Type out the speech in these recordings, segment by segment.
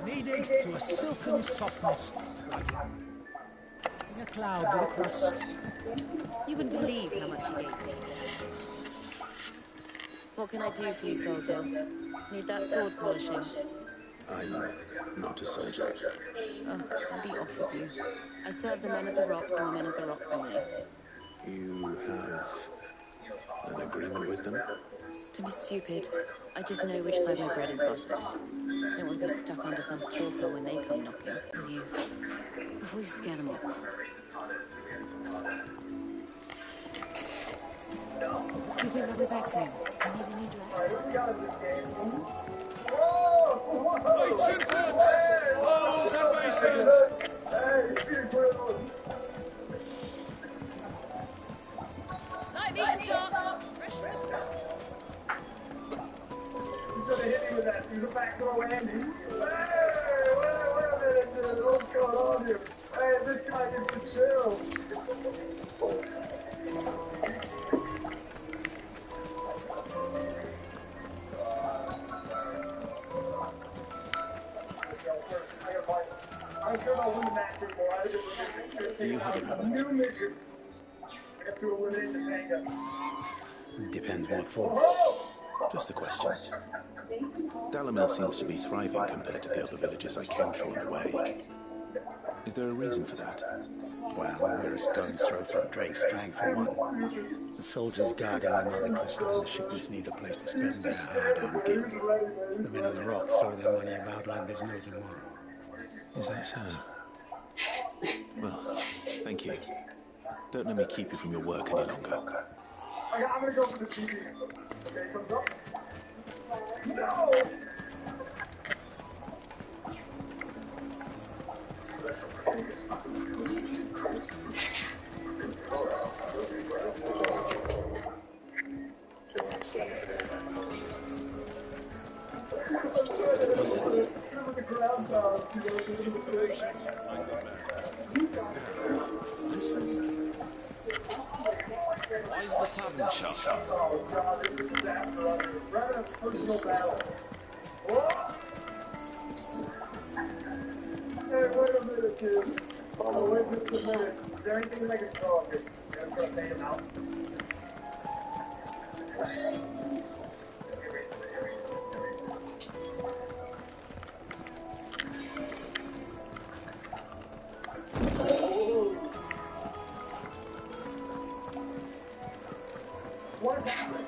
kneaded to a silken softness, like a cloud with a crust. You wouldn't believe how much he gave me. What can I do for you, soldier? Need that sword polishing? I'm not a soldier. Ugh, then be off with you. I serve the men of the Rock and the men of the Rock only. You have an agreement with them? Don't be stupid. I just know which side my bread is buttered. Don't want to be stuck under some pauper when they come knocking with you. Before you scare them off. Do you think they'll be back soon? I need a new dress. Plates and pots! Bowls and basins! Light me and dark! Fresh You should have hit me with that. You go back to Andy. Hey, wait a minute, dude. What's going on here? Hey, this guy gets to chill. I'm sure I'll win the match before. Do you have a moment? New mission. I have to eliminate the panga. Depends what for. Just a question. Dalamil seems to be thriving compared to the other villages I came through on the way. Is there a reason for that? Well, we're a stone's throw from Drake's Fang for one. The soldiers guarding the Mother Crystal and the shippers need a place to spend their hard-earned gil. The men of the Rock throw their money about like there's no tomorrow. Is that so? Well, thank you. Don't let me keep you from your work any longer. I'm gonna go for the TV. Okay, comes up. No! Why is the tavern shut? Hey, wait a minute, kid. Oh, wait just a minute. Is there anything I can tell you? I'm gonna pay him out. What is happening?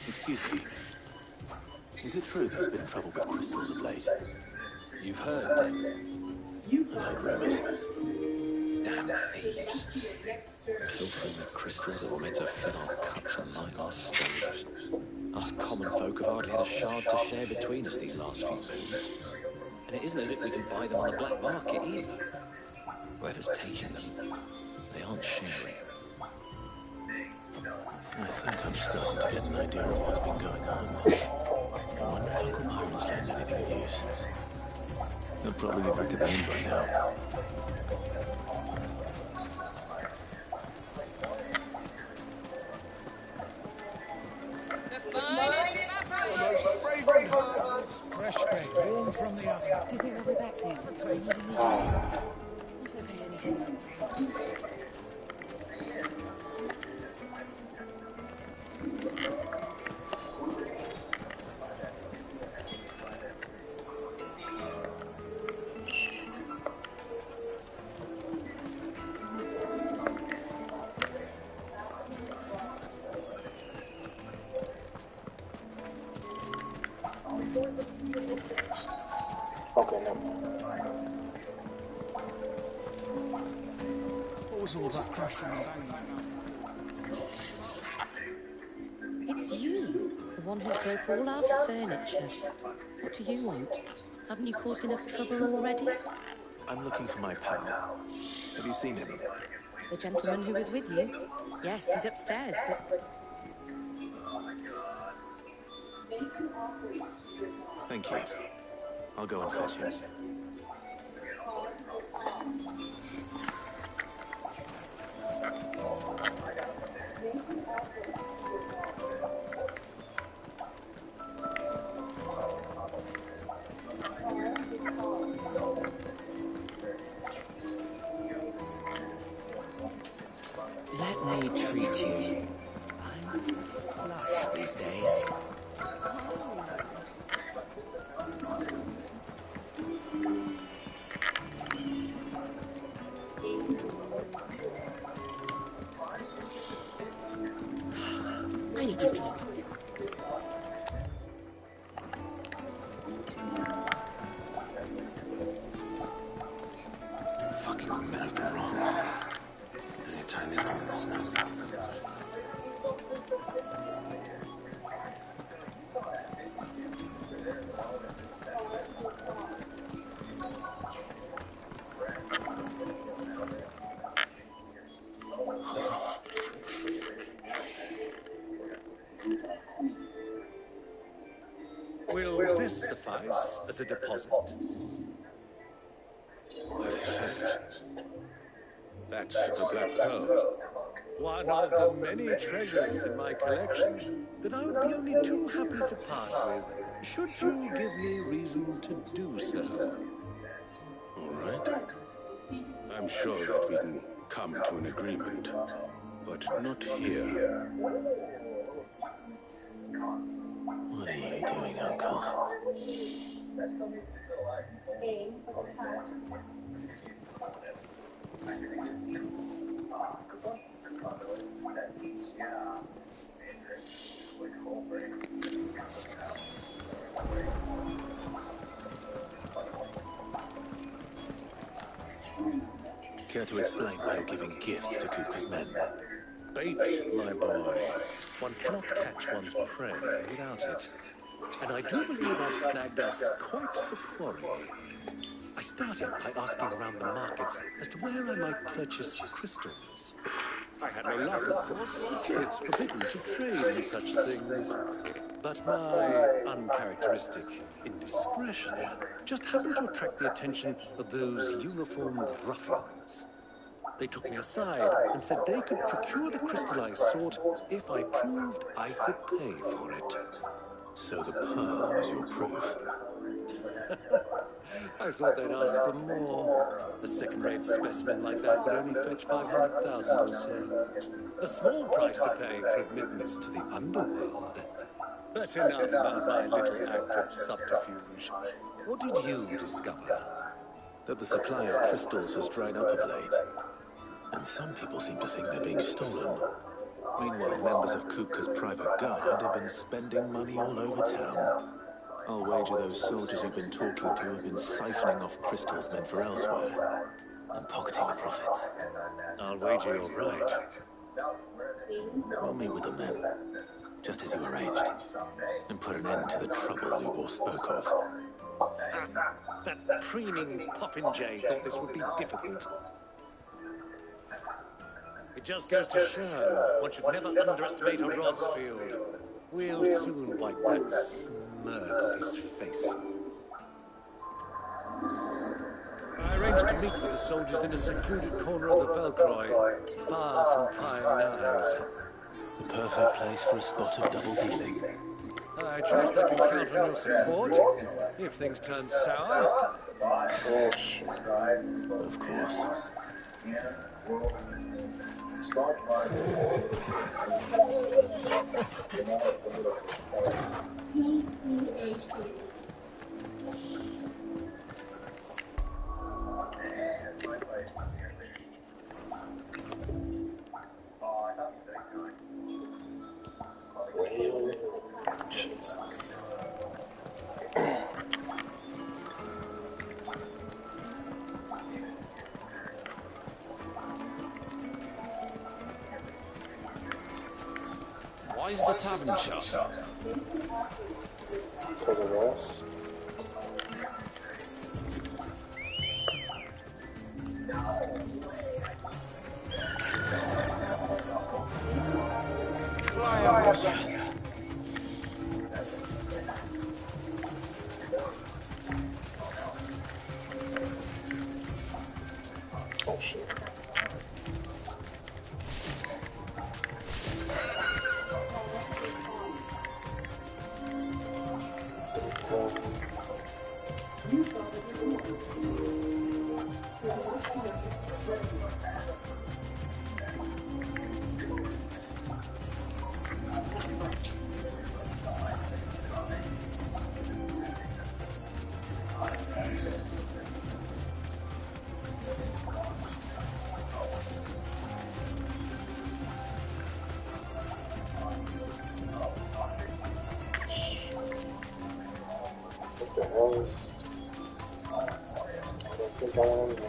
Excuse me. Is it true there's been trouble with crystals of late? You've heard then? I've heard rumors. Damn thieves. Pilfering the crystals that were meant to fill our cups and light our stoves. Us common folk have hardly had a shard to share between us these last few moons. And it isn't as if we can buy them on the black market either. Whoever's taking them, they aren't sharing. I think I'm starting to get an idea of what's been going on. I wonder if Uncle Myron's learned anything of use. He'll probably be back at the inn by now. Most fragrant herbs, fresh baked, warm from the oven. Do you think they'll be back soon? I need a new dress. If they pay anything. Okay, no. What was all that crashing and banging? It's you, the one who broke all our furniture. What do you want? Haven't you caused enough trouble already? I'm looking for my pal. Have you seen him? The gentleman who was with you? Yes, he's upstairs, but... Thank you. I'll go and fetch him. Let me treat you. I'm pretty lush these days. I need to drop. Fucking men have been wrong. Anytime they pull in the snow. Will this suffice as a deposit? What a shame. That's the Black Pearl. One of the many treasures in my collection that I would be only too happy to part with, should you give me reason to do so. All right. I'm sure that we can come to an agreement, but not here. What are you doing, Uncle? Care to explain why you're giving gifts to Kupka's men? Bait, my boy. One cannot catch one's prey without it. And I do believe I've snagged us quite the quarry. I started by asking around the markets as to where I might purchase crystals. I had no luck, of course. It's forbidden to trade in such things. But my uncharacteristic indiscretion just happened to attract the attention of those uniformed ruffians. They took me aside and said they could procure the crystal I sought if I proved I could pay for it. So the pearl was your proof? I thought they'd ask for more. A second-rate specimen like that would only fetch 500,000 or so. A small price to pay for admittance to the underworld. But enough about my little act of subterfuge. What did you discover? That the supply of crystals has dried up of late. And some people seem to think they're being stolen. Meanwhile, members of Kupka's private guard have been spending money all over town. I'll wager those soldiers you've been talking to have been siphoning off crystals meant for elsewhere and pocketing the profits. I'll wager you're right. We'll meet with the men, just as you arranged, and put an end to the trouble Lubor spoke of. That preening popinjay thought this would be difficult. It just goes to show one should never underestimate a Rosfield. We'll soon wipe that smirk off his face. I arranged to meet with the soldiers in a secluded corner of the Velcroy, far from prying eyes. The perfect place for a spot of double dealing. I trust I can count on your support if things turn sour. Of course. Jesus. Why is the tavern shut? Because of us. nausea. Oh shit. What the hell is... I don't think I want to know.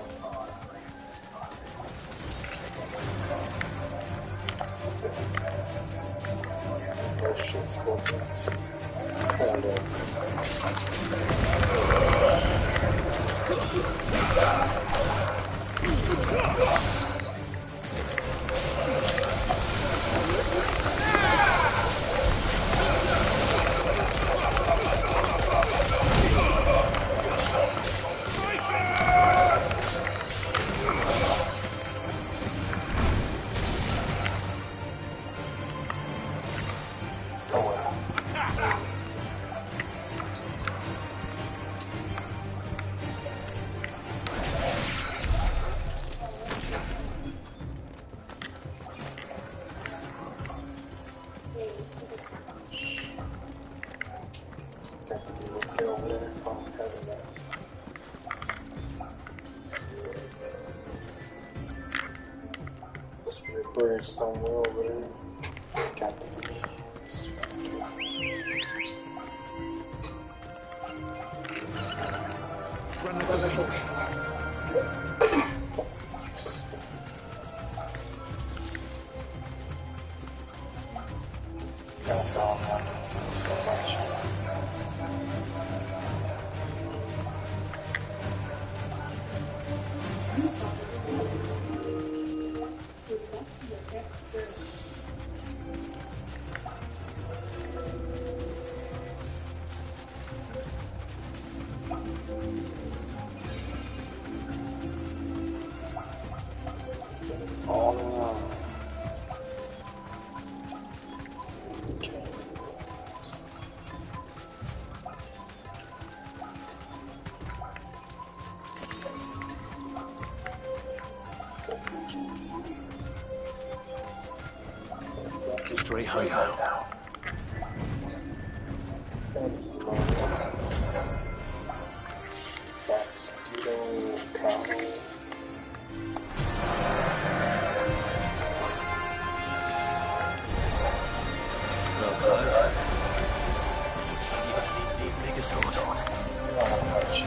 Oh shit, scorpions. Hold on. Get over there. Oh, heaven, man. Must be a bridge somewhere over there. Got the knees. Run with the light. That's all I'm having. Much. All around. Okay. Straight home now. Mosquito cow. Well, Clive, looks like you're gonna need a bigger sword. Not much.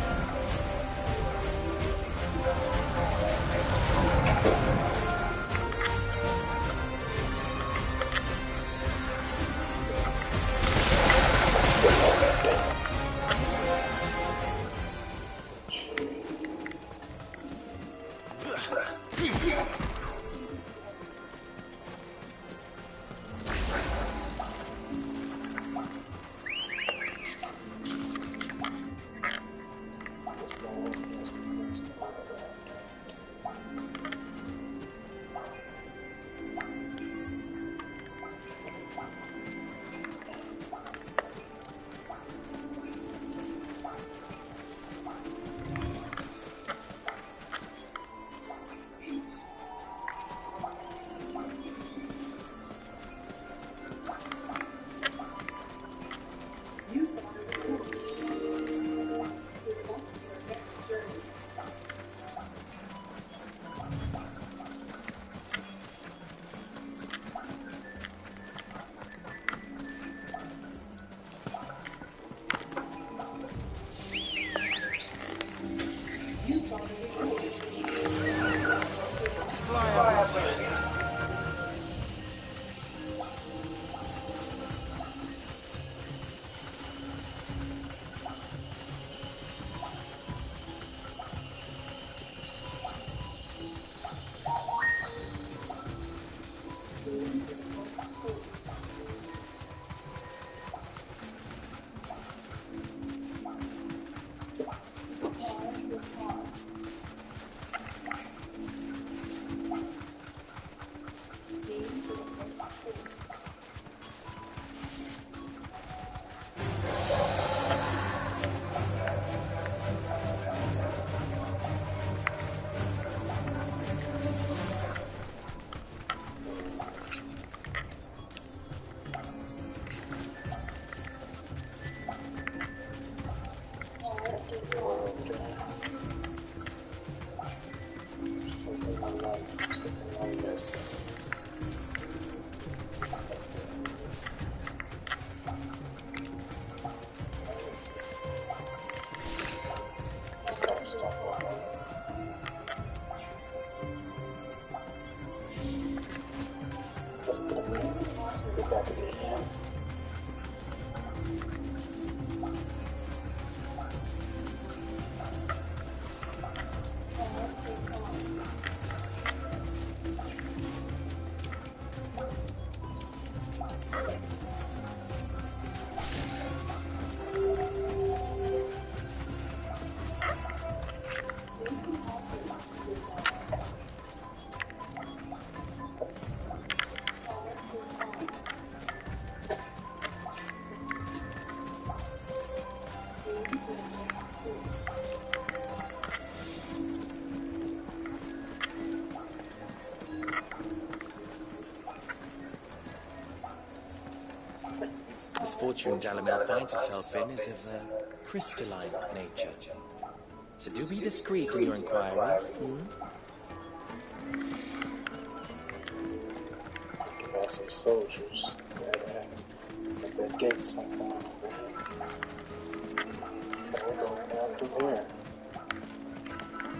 misfortune Dalamil finds herself in is of a crystalline nature. So do be discreet in your inquiries. Talking about some soldiers at that gate somewhere. We're going down through here.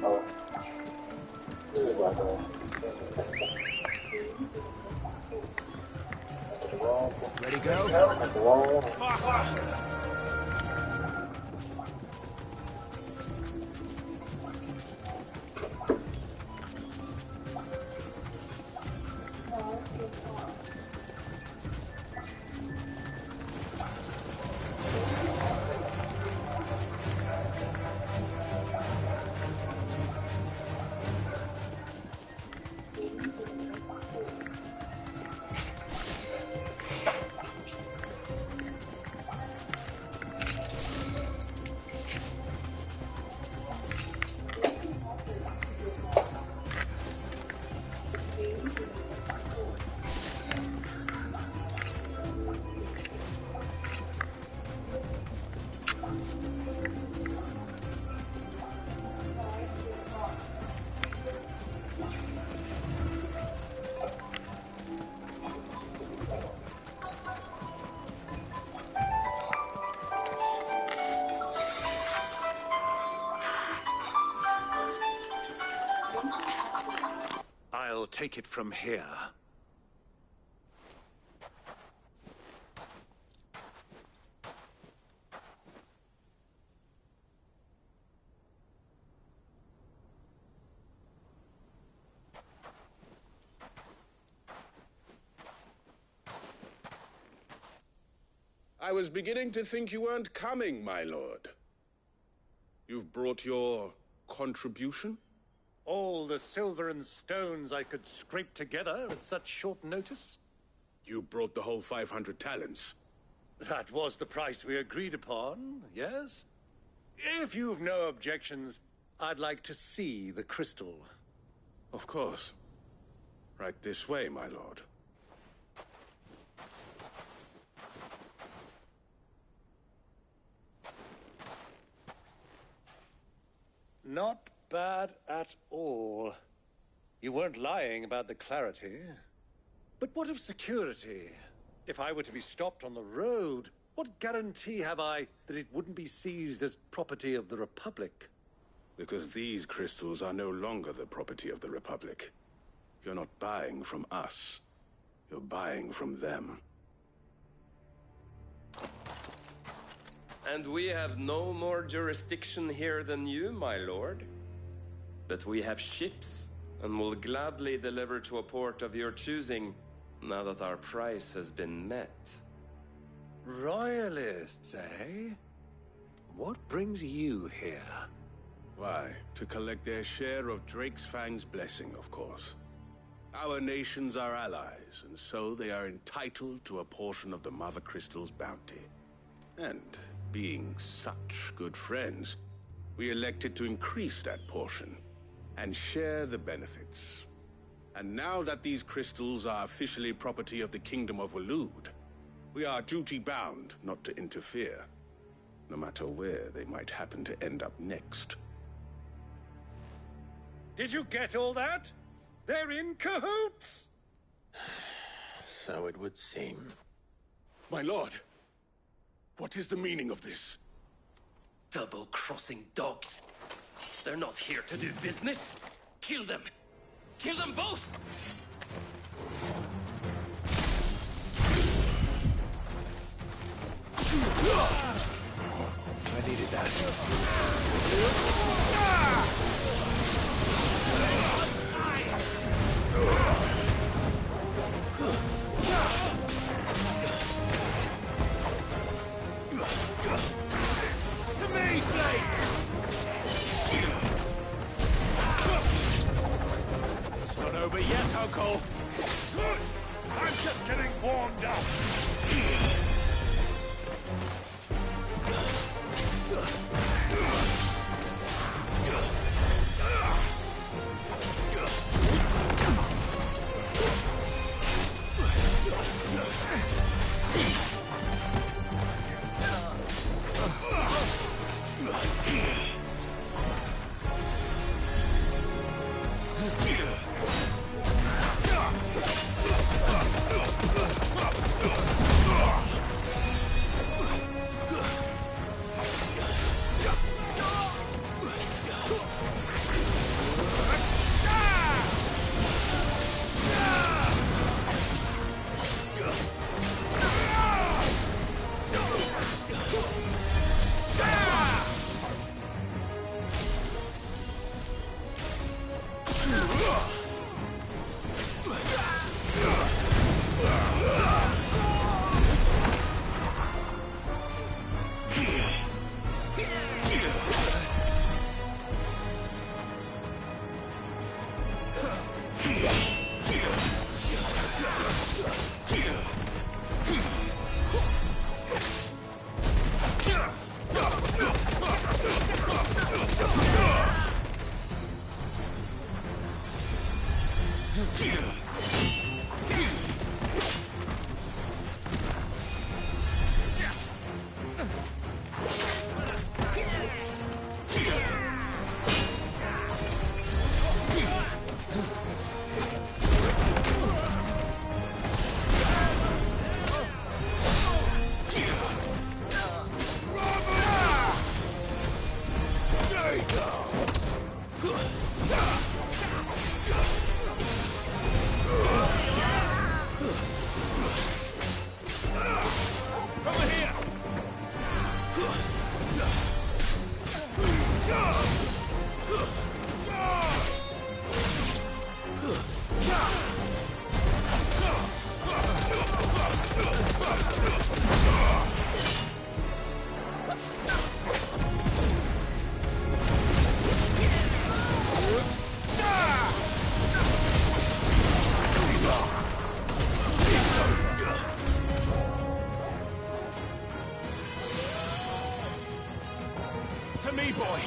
Oh, this is about to the wrong. Ready, go? At the wrong. Faster! I'll take it from here. I was beginning to think you weren't coming, my lord. You've brought your contribution? All the silver and stones I could scrape together at such short notice? You brought the whole 500 talents. That was the price we agreed upon, yes? If you've no objections, I'd like to see the crystal. Of course. Right this way, my lord. Not bad at all. You weren't lying about the clarity. But what of security? If I were to be stopped on the road, what guarantee have I that it wouldn't be seized as property of the Republic? Because these crystals are no longer the property of the Republic. You're not buying from us. You're buying from them. And we have no more jurisdiction here than you, my lord. But we have ships, and will gladly deliver to a port of your choosing, now that our price has been met. Royalists, eh? What brings you here? Why, to collect their share of Drake's Fang's blessing, of course. Our nations are allies, and so they are entitled to a portion of the Mother Crystal's bounty. And being such good friends, we elected to increase that portion and share the benefits. And now that these crystals are officially property of the Kingdom of Waloed, we are duty-bound not to interfere, no matter where they might happen to end up next. Did you get all that? They're in cahoots! So it would seem. My lord, what is the meaning of this? Double-crossing dogs. They're not here to do business. Kill them! Kill them both! I needed that. To me, Blades! It's not over yet, Uncle. Good! I'm just getting warmed up. To me, boy!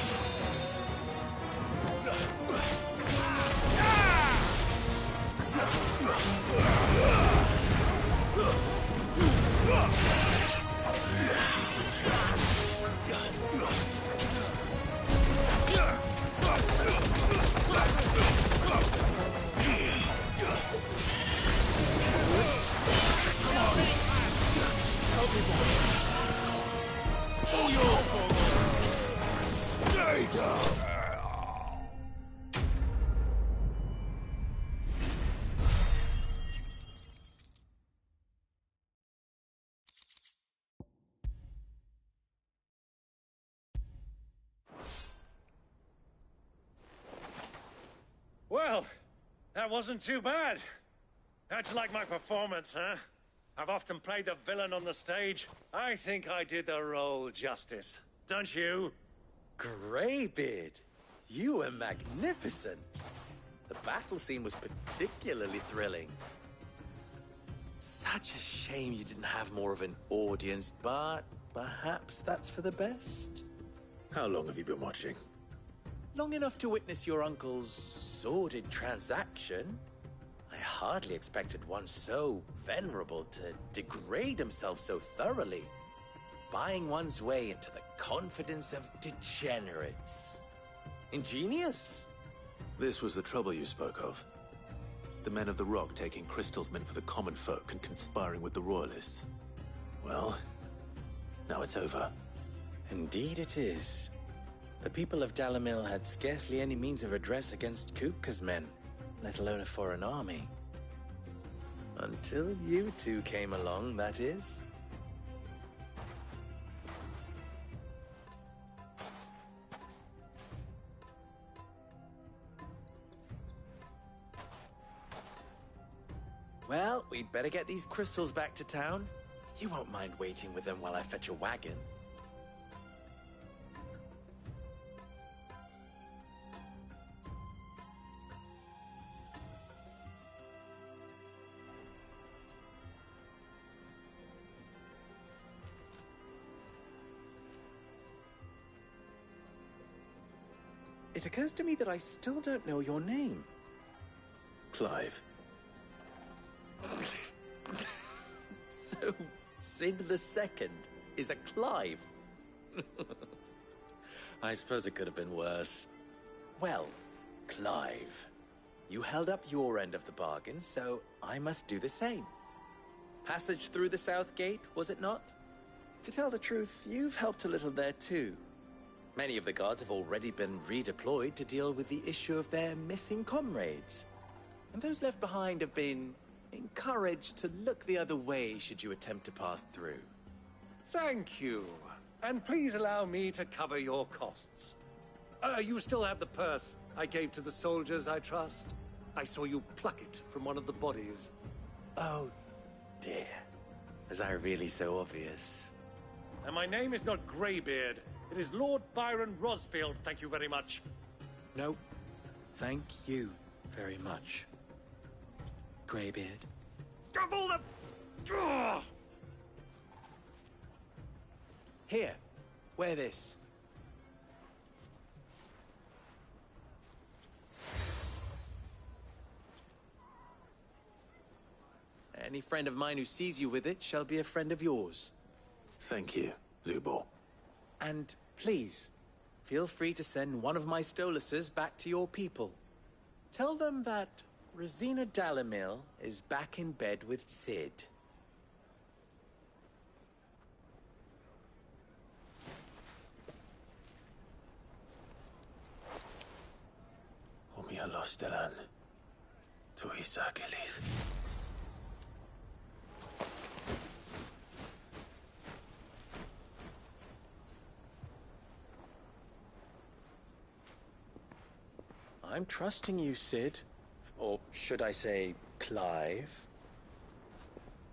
All yours, Torgo! Stay down! Well, that wasn't too bad. How'd you like my performance, huh? I've often played the villain on the stage. I think I did the role justice. Don't you? Greybeard, you were magnificent. The battle scene was particularly thrilling. Such a shame you didn't have more of an audience, but perhaps that's for the best. How long have you been watching? Long enough to witness your uncle's sordid transaction. I hardly expected one so venerable to degrade himself so thoroughly, buying one's way into the confidence of degenerates. Ingenious. This was the trouble you spoke of. The men of the Rock taking Crystal's men for the common folk and conspiring with the Royalists. Well, now it's over. Indeed it is. The people of Dalamil had scarcely any means of redress against Kupka's men, let alone a foreign army. Until you two came along, that is. Well, we'd better get these crystals back to town. You won't mind waiting with them while I fetch a wagon. It occurs to me that I still don't know your name. Clive. So, Sid the Second is a Clive. I suppose it could have been worse. Well, Clive, you held up your end of the bargain, so I must do the same. Passage through the South Gate, was it not? To tell the truth, you've helped a little there too. Many of the guards have already been redeployed to deal with the issue of their missing comrades. And those left behind have been encouraged to look the other way should you attempt to pass through. Thank you. And please allow me to cover your costs. You still have the purse I gave to the soldiers, I trust? I saw you pluck it from one of the bodies. Oh, dear. Was I really so obvious? And my name is not Greybeard. It is Lord Byron Rosfield, thank you very much. No, thank you very much, Greybeard. Of all the... Ugh! Here, wear this. Any friend of mine who sees you with it shall be a friend of yours. Thank you, Lubor. And please, feel free to send one of my Stoluses back to your people. Tell them that Rosina Dalamil is back in bed with Sid. Omia Lostelan. Tuis Achilles. I'm trusting you, Sid. Or should I say, Clive?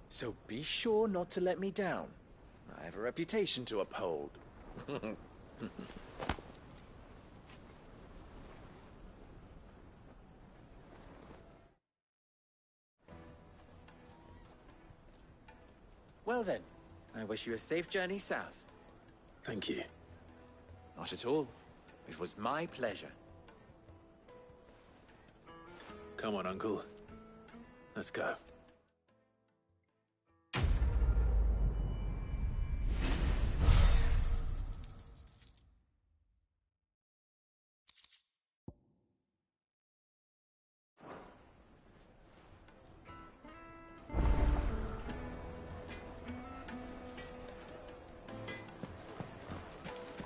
So be sure not to let me down. I have a reputation to uphold. Well then, I wish you a safe journey south. Thank you. Not at all. It was my pleasure. Come on, Uncle. Let's go.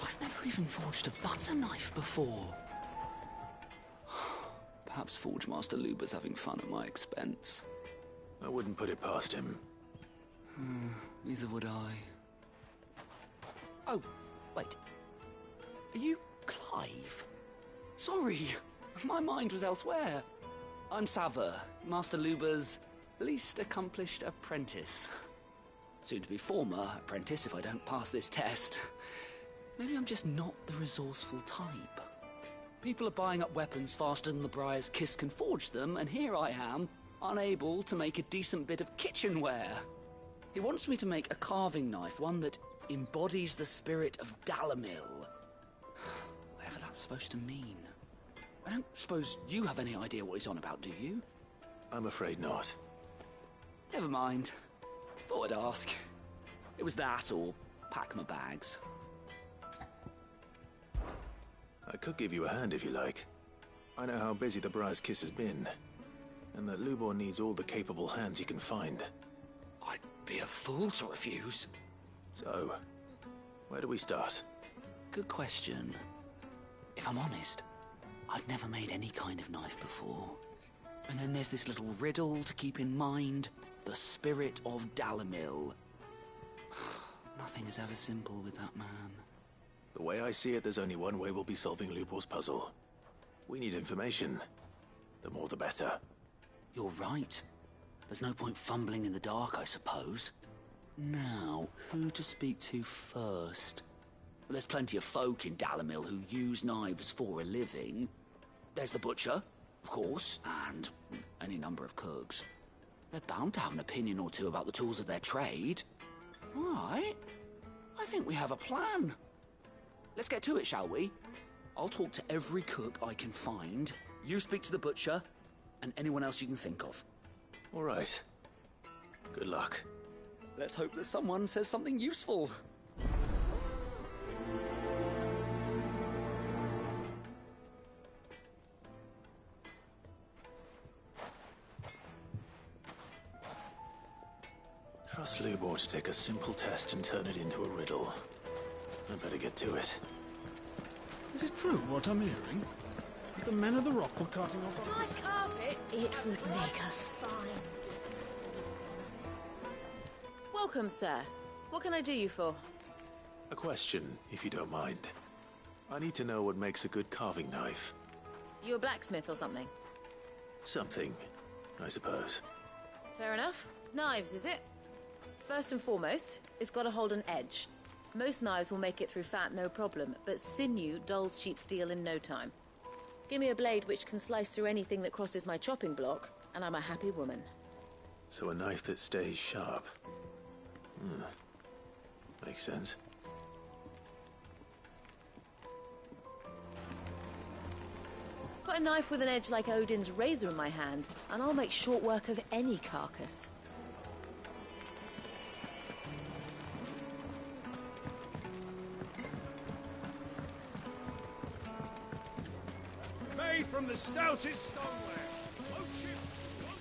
I've never even forged a butter knife before. Perhaps Forge Master Luber's having fun at my expense. I wouldn't put it past him. Neither would I. Oh, wait. Are you Clive? Sorry, my mind was elsewhere. I'm Saver, Master Luber's least accomplished apprentice. Soon to be former apprentice if I don't pass this test. Maybe I'm just not the resourceful type. People are buying up weapons faster than the Briar's Kiss can forge them, and here I am, unable to make a decent bit of kitchenware. He wants me to make a carving knife, one that embodies the spirit of Dalamil. Whatever that's supposed to mean. I don't suppose you have any idea what he's on about, do you? I'm afraid not. Never mind. Thought I'd ask. It was that or pack my bags. I could give you a hand if you like. I know how busy the Briar's Kiss has been, and that Lubor needs all the capable hands he can find. I'd be a fool to refuse. So, where do we start? Good question. If I'm honest, I've never made any kind of knife before. And then there's this little riddle to keep in mind. The spirit of Dalamil. Nothing is ever simple with that man. The way I see it, there's only one way we'll be solving Lubor's puzzle. We need information. The more the better. You're right. There's no point fumbling in the dark, I suppose. Now, who to speak to first? Well, there's plenty of folk in Dalamil who use knives for a living. There's the butcher, of course, and any number of cooks. They're bound to have an opinion or two about the tools of their trade. All right. I think we have a plan. Let's get to it, shall we? I'll talk to every cook I can find. You speak to the butcher, and anyone else you can think of. All right. Good luck. Let's hope that someone says something useful. Trust Lubor to take a simple test and turn it into a riddle. I better get to it. Is it true what I'm hearing? That the men of the Rock were carting off our... Nice carpets. It would make us fine. Welcome, sir. What can I do you for? A question, if you don't mind. I need to know what makes a good carving knife. You a blacksmith or something? Something, I suppose. Fair enough. Knives, is it? First and foremost, it's got to hold an edge. Most knives will make it through fat, no problem, but sinew dulls cheap steel in no time. Give me a blade which can slice through anything that crosses my chopping block, and I'm a happy woman. So a knife that stays sharp. Makes sense. Put a knife with an edge like Odin's razor in my hand, and I'll make short work of any carcass. Made from the stoutest stoneware.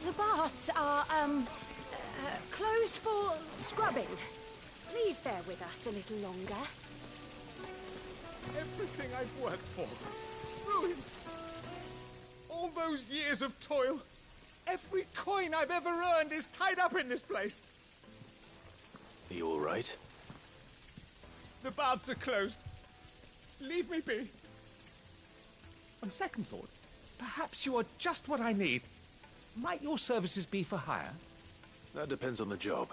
The baths are, closed for scrubbing. Please bear with us a little longer. Everything I've worked for. Ruined. All those years of toil. Every coin I've ever earned is tied up in this place. Are you all right? The baths are closed. Leave me be. On second thought, perhaps you are just what I need. Might your services be for hire? That depends on the job.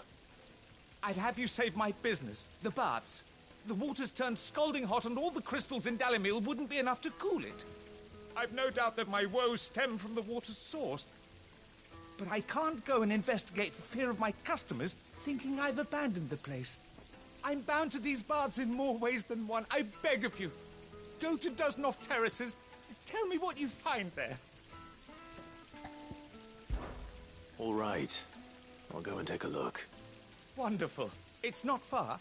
I'd have you save my business, the baths. The water's turned scalding hot and all the crystals in Dalamil wouldn't be enough to cool it. I've no doubt that my woes stem from the water's source. But I can't go and investigate for fear of my customers thinking I've abandoned the place. I'm bound to these baths in more ways than one. I beg of you. Go to Dozenoff Terraces. Tell me what you find there. All right. I'll go and take a look. Wonderful. It's not far.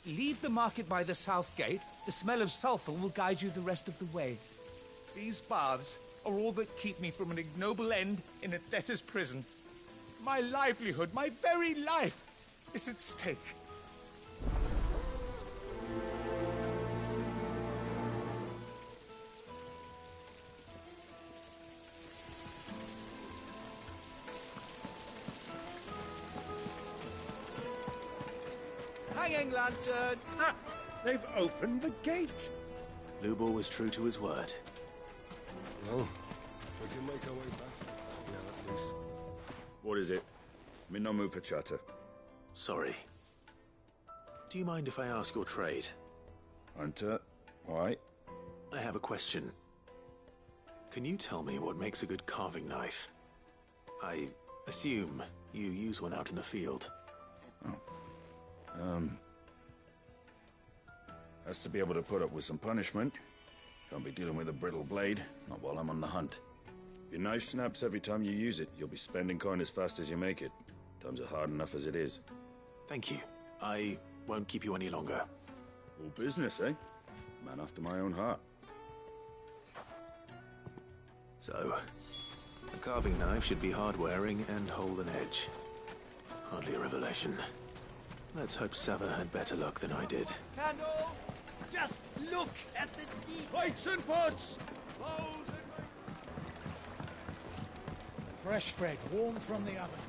Leave the market by the south gate. The smell of sulphur will guide you the rest of the way. These baths are all that keep me from an ignoble end in a debtor's prison. My livelihood, my very life, is at stake. Hanging lantern! Ah, they've opened the gate! Lubor was true to his word. Well, we can make our way back to the now at least. What is it? I'm in no mood for chatter. Sorry. Do you mind if I ask your trade? Hunter, why? I have a question. Can you tell me what makes a good carving knife? I assume you use one out in the field. Has to be able to put up with some punishment. Can't be dealing with a brittle blade, not while I'm on the hunt. If your knife snaps every time you use it, you'll be spending coin as fast as you make it. Times are hard enough as it is. Thank you. I won't keep you any longer. All business, eh? Man after my own heart. So, the carving knife should be hard-wearing and hold an edge. Hardly a revelation. Let's hope Sava had better luck than I did. Candle! Just look at the details! Plates and pots! Bowls and... Fresh bread, warm from the oven.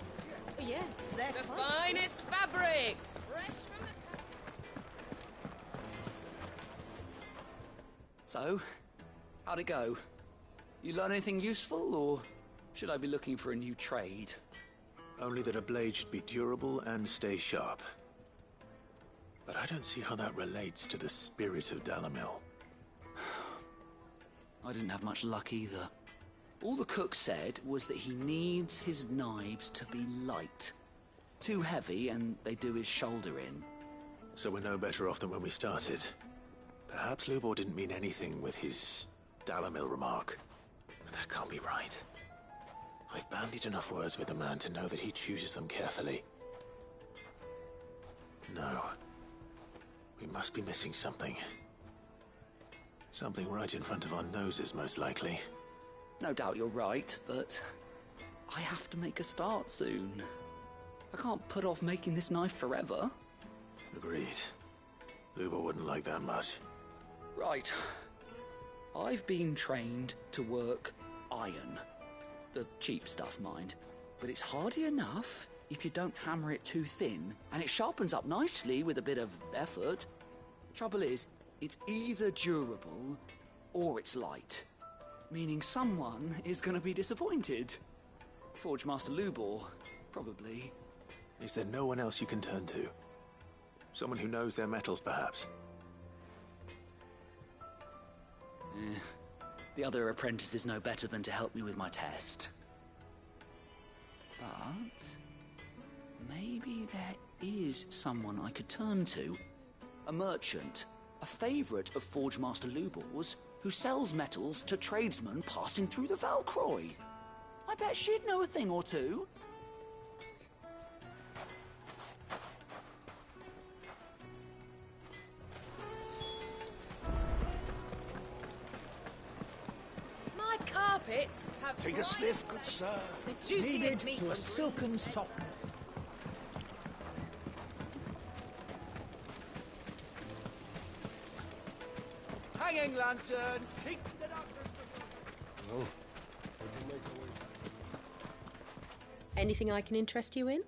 Yes, they're The close. finest fabrics, fresh from the... So, how'd it go? You learn anything useful, or should I be looking for a new trade? Only that a blade should be durable and stay sharp. But I don't see how that relates to the spirit of Dalamil. I didn't have much luck either. All the cook said was that he needs his knives to be light. Too heavy and they do his shoulder in. So we're no better off than when we started. Perhaps Lubor didn't mean anything with his Dalamil remark. But that can't be right. I've bandied enough words with the man to know that he chooses them carefully. No. We must be missing something. Something right in front of our noses, most likely. No doubt you're right, but I have to make a start soon. I can't put off making this knife forever. Agreed. Lubor wouldn't like that much. Right. I've been trained to work iron. The cheap stuff, mind. But it's hardy enough if you don't hammer it too thin, and it sharpens up nicely with a bit of effort. Trouble is, it's either durable or it's light. Meaning someone is going to be disappointed. Forge Master Lubor, probably. Is there no one else you can turn to? Someone who knows their metals, perhaps? The other apprentices know better than to help me with my test. But maybe there is someone I could turn to. A merchant, a favourite of Forge Master Lubor's, who sells metals to tradesmen passing through the Valcroy. I bet she'd know a thing or two. My carpets have... Take a sniff, good sir. The juiciest Kneaded meat to a from silken softness. Hanging lanterns! Keep the doctor... Well, we can make our way back. Anything I can interest you in?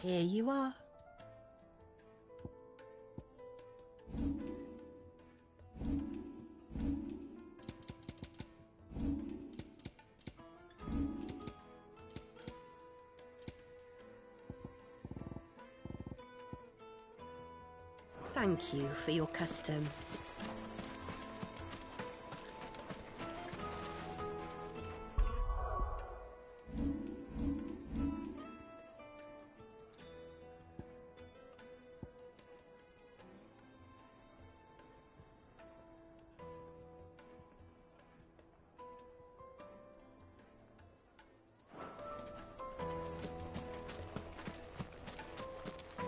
Here you are. Thank you for your custom.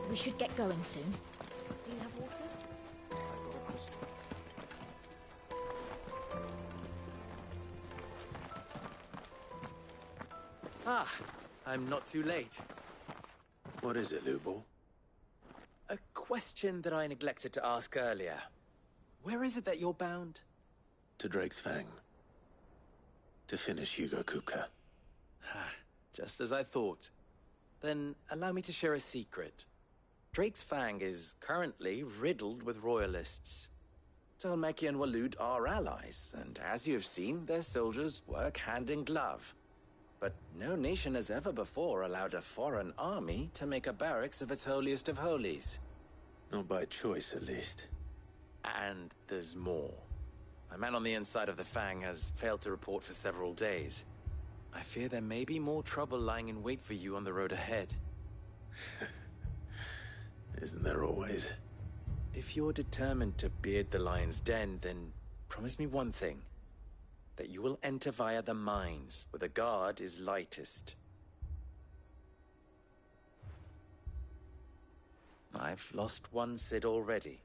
We should get going soon. Do you have water? Ah, I'm not too late. What is it, Lubo? A question that I neglected to ask earlier. Where is it that you're bound? To Drake's Fang. To finish Hugo Kupka. Just as I thought. Then allow me to share a secret. Drake's Fang is currently riddled with royalists. Tolmeki and Waloed are allies, and as you've seen, their soldiers work hand in glove. But no nation has ever before allowed a foreign army to make a barracks of its holiest of holies. Not by choice, at least. And there's more. A man on the inside of the Fang has failed to report for several days. I fear there may be more trouble lying in wait for you on the road ahead. Isn't there always? If you're determined to beard the lion's den, then promise me one thing. That you will enter via the mines, where the guard is lightest. I've lost one Cid already.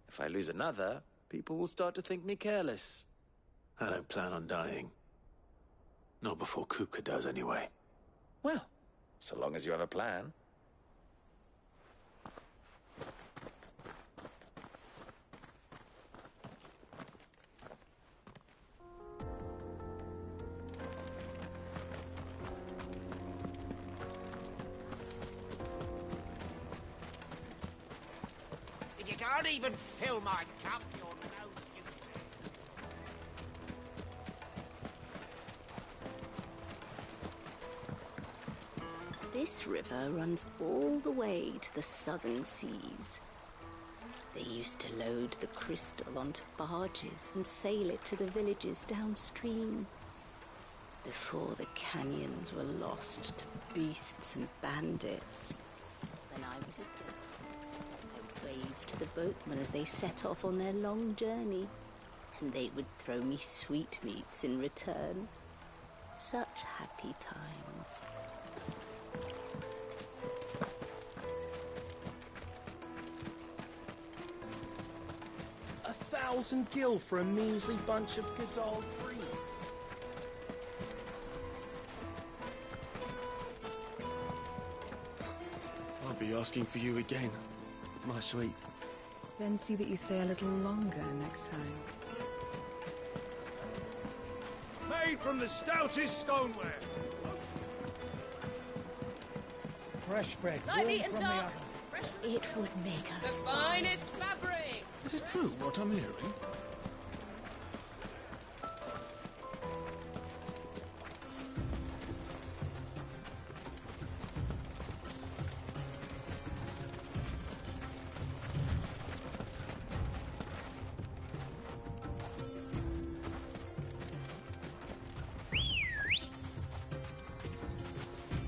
If I lose another, people will start to think me careless. I don't plan on dying. Not before Kupka does, anyway. Well, so long as you have a plan. If you can't even fill my cup, you're no use. This river runs all the way to the southern seas. They used to load the crystal onto barges and sail it to the villages downstream. Before the canyons were lost to beasts and bandits. When I was a kid, I would wave to the boatmen as they set off on their long journey, and they would throw me sweetmeats in return. Such happy times. $1,000 gil for a measly bunch of Gazal trees. I'll be asking for you again, my sweet. Then see that you stay a little longer next time. Made from the stoutest stoneware. Fresh bread, Lightly and from dark. the oven. It would make us The finest fabrics. Is it true what I'm hearing?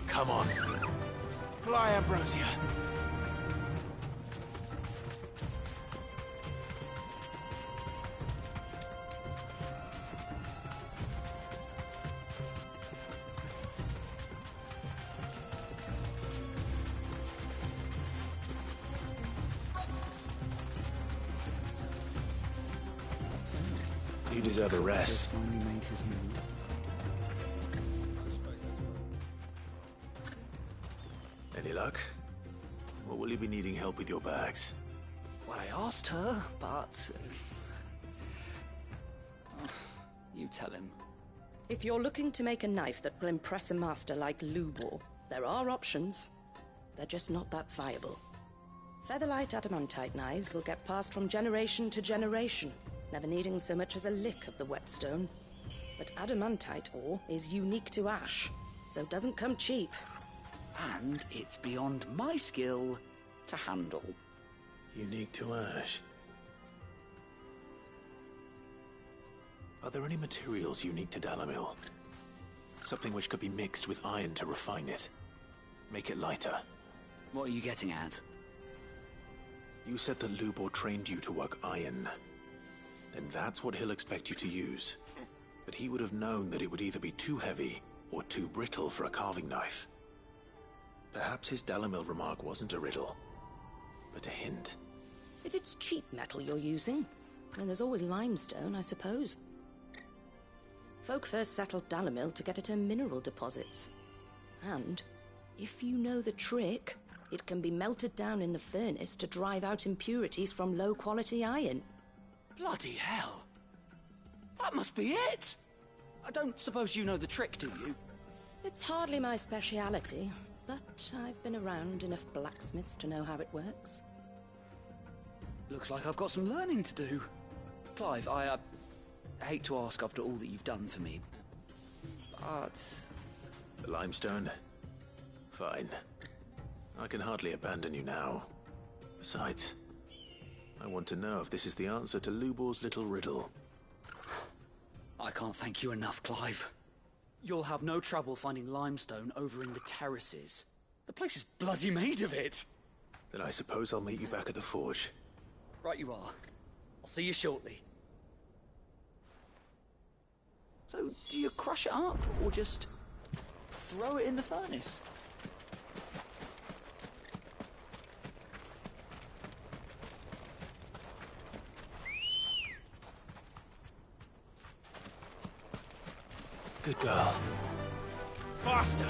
Come on. Fly, Ambrosia. You deserve a rest. Finally made his move. Any luck? Or will you be needing help with your bags? Well, I asked her, but... you tell him. If you're looking to make a knife that will impress a master like Lubor, there are options. They're just not that viable. Featherlight adamantite knives will get passed from generation to generation, never needing so much as a lick of the whetstone. But adamantite ore is unique to ash, so it doesn't come cheap. And it's beyond my skill to handle. Unique to ash. Are there any materials unique to Dalimil? Something which could be mixed with iron to refine it. Make it lighter. What are you getting at? You said that Lubor trained you to work iron. Then that's what he'll expect you to use. But he would have known that it would either be too heavy or too brittle for a carving knife. Perhaps his Dalimil remark wasn't a riddle, but a hint. If it's cheap metal you're using, then there's always limestone, I suppose. Folk first settled Dalimil to get at her mineral deposits. And, if you know the trick, it can be melted down in the furnace to drive out impurities from low-quality iron. Bloody hell! That must be it! I don't suppose you know the trick, do you? It's hardly my speciality, but I've been around enough blacksmiths to know how it works. Looks like I've got some learning to do. Clive, I hate to ask after all that you've done for me, but... The limestone? Fine. I can hardly abandon you now. Besides, I want to know if this is the answer to Lubor's little riddle. I can't thank you enough, Clive. You'll have no trouble finding limestone over in the terraces. The place is bloody made of it. Then I suppose I'll meet you back at the forge. Right you are. I'll see you shortly. So, do you crush it up, or just throw it in the furnace? Good girl. Faster!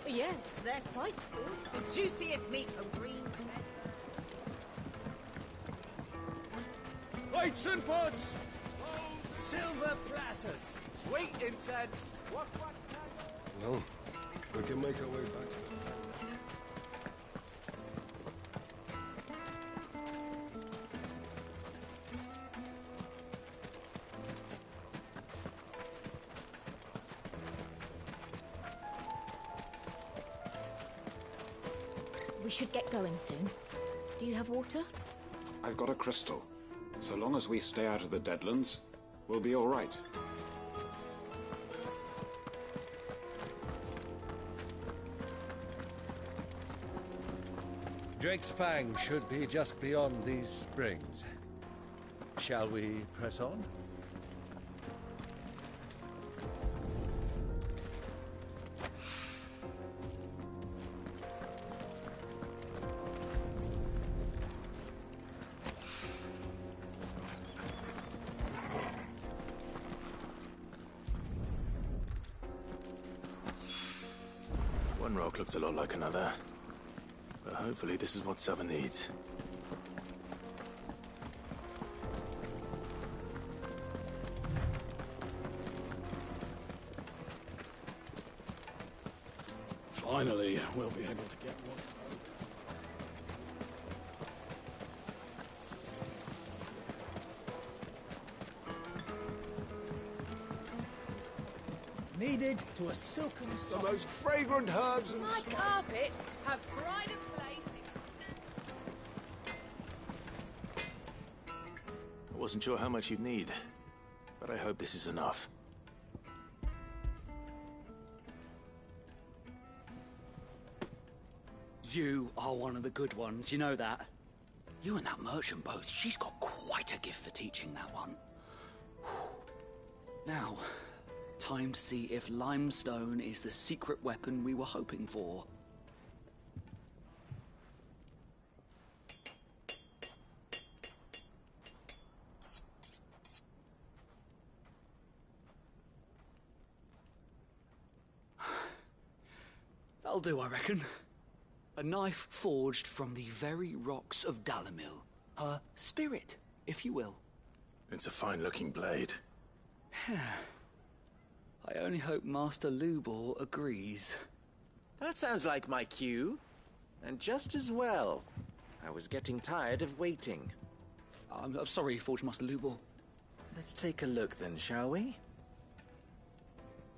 Yes, they're quite sort. The juiciest meat from Green's Head. Plates and pots! Silver platters! Sweet incense! What? Well, we can make our way back to the farm. We should get going soon. Do you have water? I've got a crystal. So long as we stay out of the Deadlands, we'll be all right. Drake's Fang should be just beyond these springs. Shall we press on? One rock looks a lot like another. But hopefully this is what Southern needs. Finally, we'll be able to get what's Needed to a silken the soft. most fragrant herbs and My spices. carpets have pride of place in... I wasn't sure how much you'd need, but I hope this is enough. You are one of the good ones, you know that. You and that merchant both, she's got quite a gift for teaching that one. Now, time to see if limestone is the secret weapon we were hoping for. That'll do, I reckon. A knife forged from the very rocks of Dalimil. Her spirit, if you will. It's a fine-looking blade. I only hope Master Lubor agrees. That sounds like my cue. And just as well. I was getting tired of waiting. I'm sorry, Forge Master Lubor. Let's take a look then, shall we?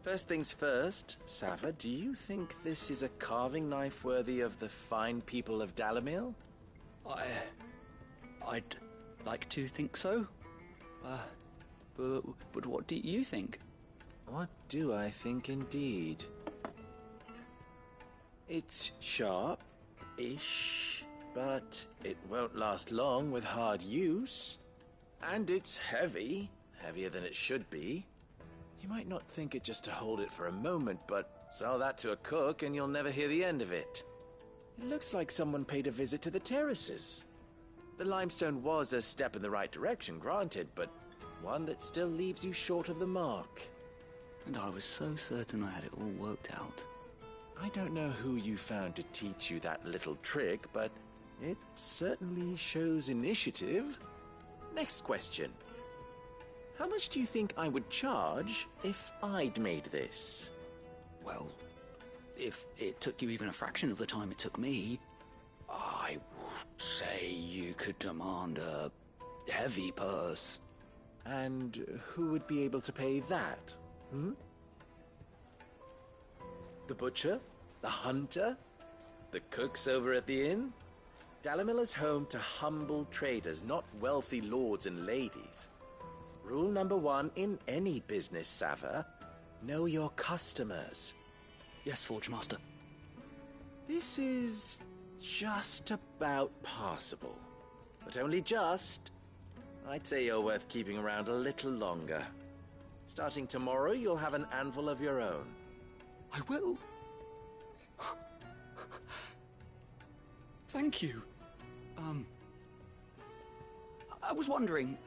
First things first, Sava, do you think this is a carving knife worthy of the fine people of Dalimil? I'd like to think so. But what do you think? What do I think indeed? It's sharp-ish, but it won't last long with hard use. And it's heavy, heavier than it should be. You might not think it just to hold it for a moment, but sell that to a cook and you'll never hear the end of it. It looks like someone paid a visit to the terraces. The limestone was a step in the right direction, granted, but one that still leaves you short of the mark. And I was so certain I had it all worked out. I don't know who you found to teach you that little trick, but it certainly shows initiative. Next question. How much do you think I would charge if I'd made this? Well, if it took you even a fraction of the time it took me, I would say you could demand a heavy purse. And who would be able to pay that? The butcher? The hunter? The cooks over at the inn? Dalimil is home to humble traders, not wealthy lords and ladies. Rule number 1 in any business, Sava. Know your customers. Yes, Forge Master. This is just about passable. But only just. I'd say you're worth keeping around a little longer. Starting tomorrow, you'll have an anvil of your own. I will. Thank you. I was wondering,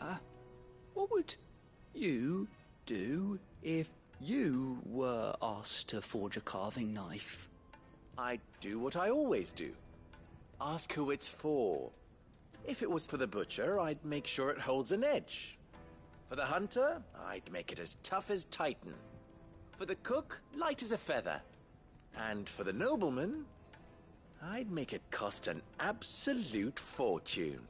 what would you do if you were asked to forge a carving knife? I'd do what I always do. Ask who it's for. If it was for the butcher, I'd make sure it holds an edge. For the hunter, I'd make it as tough as Titan. For the cook, light as a feather. And for the nobleman, I'd make it cost an absolute fortune.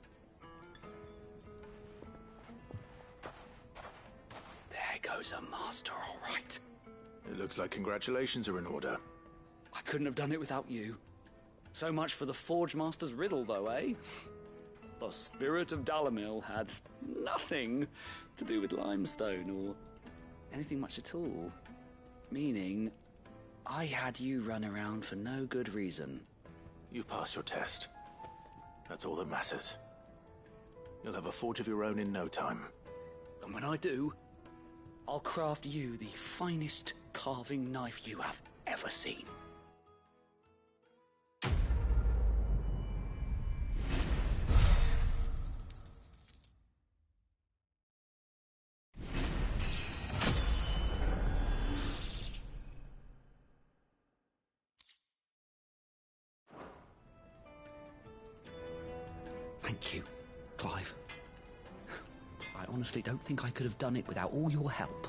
There goes a master, all right. It looks like congratulations are in order. I couldn't have done it without you. So much for the Forge Master's riddle, though, eh? The spirit of Dalimil had nothing to do with limestone or anything much at all. Meaning, I had you run around for no good reason. You've passed your test. That's all that matters. You'll have a forge of your own in no time. And when I do, I'll craft you the finest carving knife you have ever seen. Thank you, Clive. I honestly don't think I could have done it without all your help.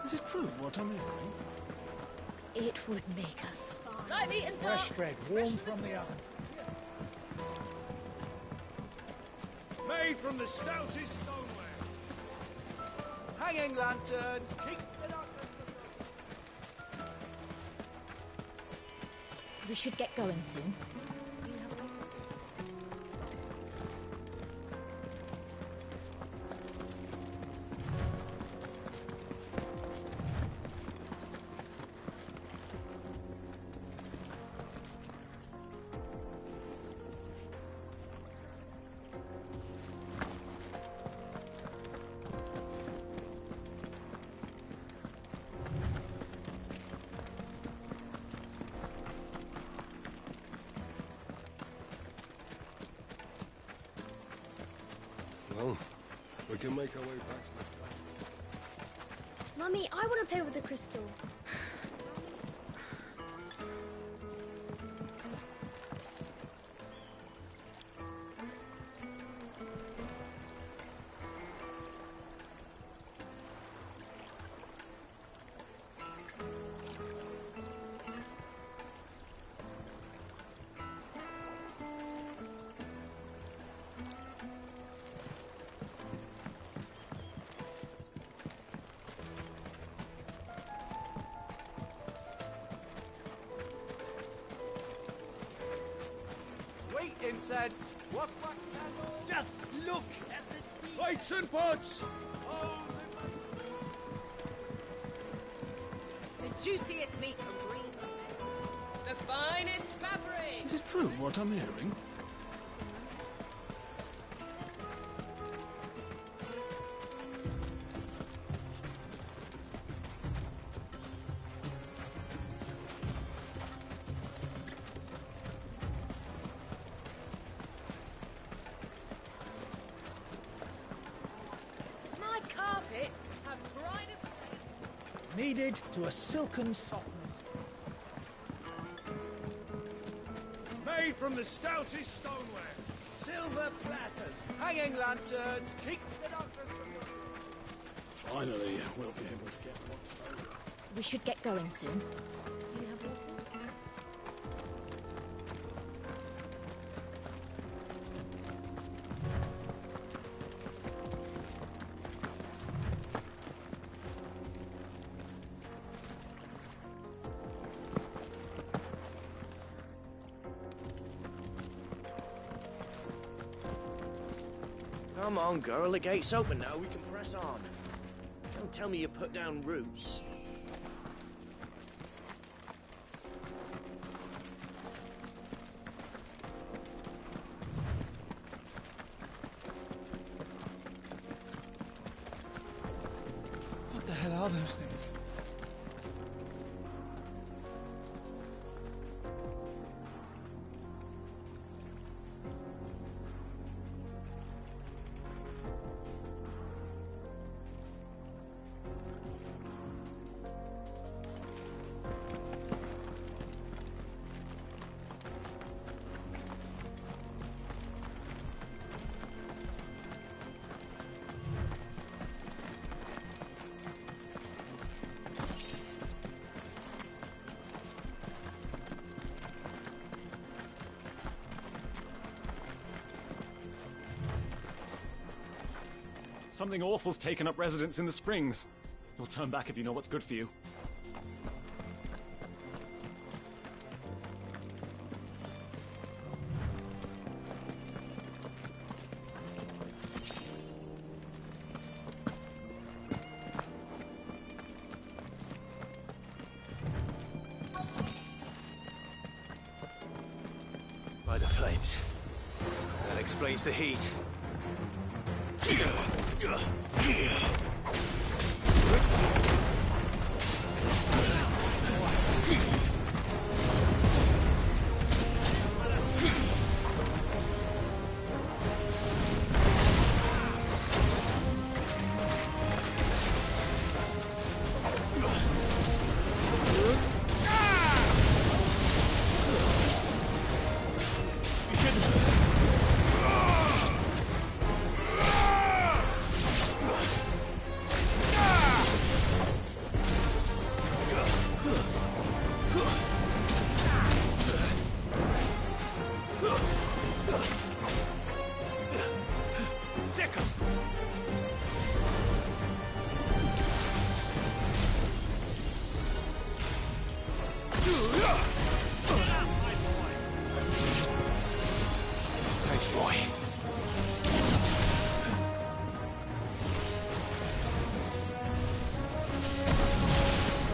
Is it true what I'm hearing? It would make a fine. Light meat and dark. Fresh bread, warm from the oven. Made from the stoutest stoneware. Hanging lanterns, keep it up. We should get going soon. Well, we can make our way back to the... Mummy, I want to play with the crystal. Sweet incense, wax candles. Just look at the plates and pots! The juiciest meat from Greens. The finest fabric. Is it true what I'm hearing? My carpets have pride of place. Kneaded to a silken softness. Made from the stoutest stoneware. Silver platters, hanging lanterns, keep the darkness from the... Finally, we'll be able to get what's over. We should get going soon. Do you have water? Come on, girl, the gate's open now, we can press on. Don't tell me you put down roots. What the hell are those things? Something awful's taken up residence in the springs. You'll turn back if you know what's good for you. By the flames. That explains the heat.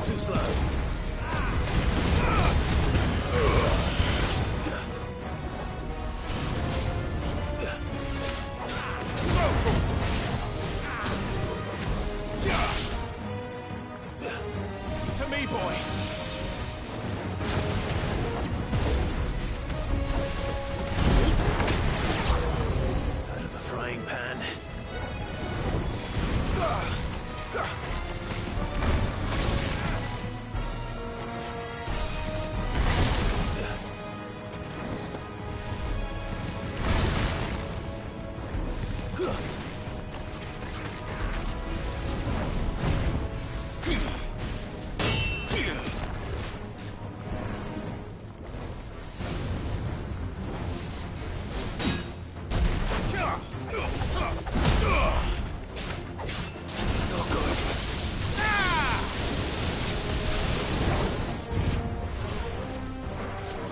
Too slow. To me, boy. Out of the frying pan.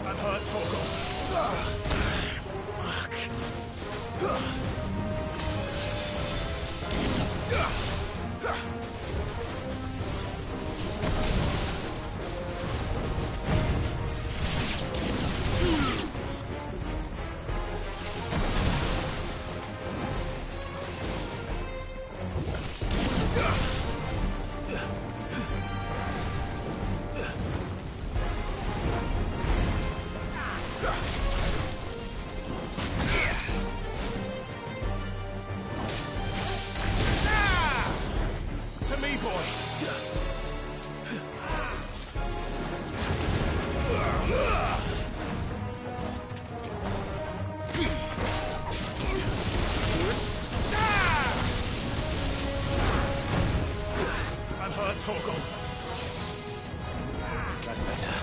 I'm hurt, Torgal. To me, boy. I'm hurt, Torgal. That's better.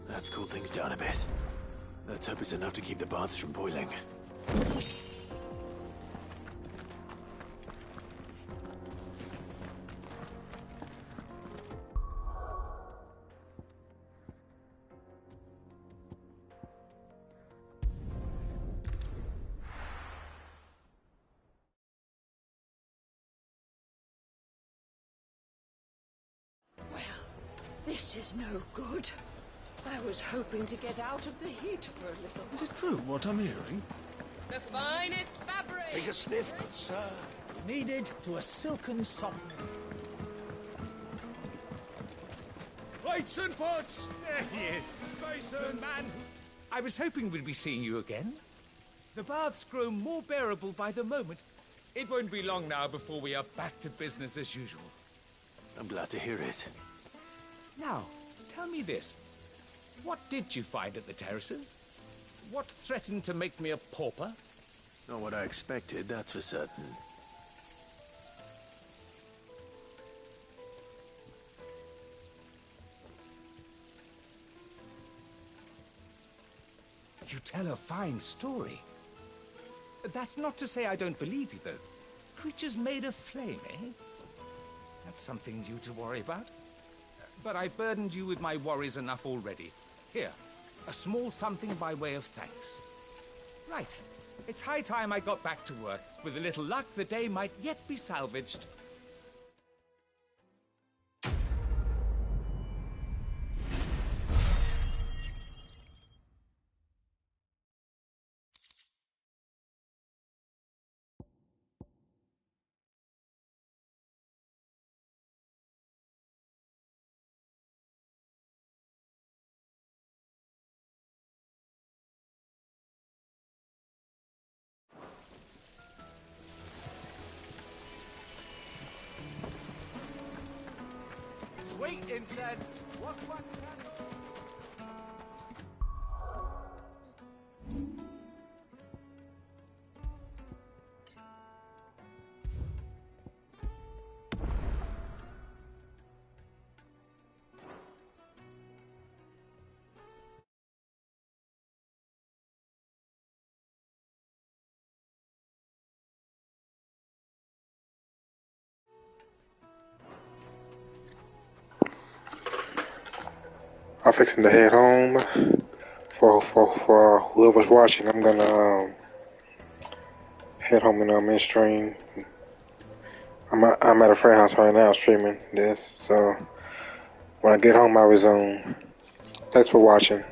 That's cooled things down a bit. Let's hope it's enough to keep the baths from boiling. This is no good. I was hoping to get out of the heat for a little. Is it true what I'm hearing? The finest fabric! Take a sniff, good sir. Needed to a silken softness. Plates and pots! There he is. Basins! Man, I was hoping we'd be seeing you again. The baths grow more bearable by the moment. It won't be long now before we are back to business as usual. I'm glad to hear it. Now, tell me this. What did you find at the terraces? What threatened to make me a pauper? Not what I expected, that's for certain. You tell a fine story. That's not to say I don't believe you, though. Creatures made of flame, eh? That's something new to worry about. But I burdened you with my worries enough already. Here, a small something by way of thanks. Right. It's high time I got back to work. With a little luck, the day might yet be salvaged. Sweet incense. What? I'm fixing to head home. For whoever's watching, I'm gonna head home in midstream. I'm at a friend house right now streaming this, so when I get home, I resume. Thanks for watching.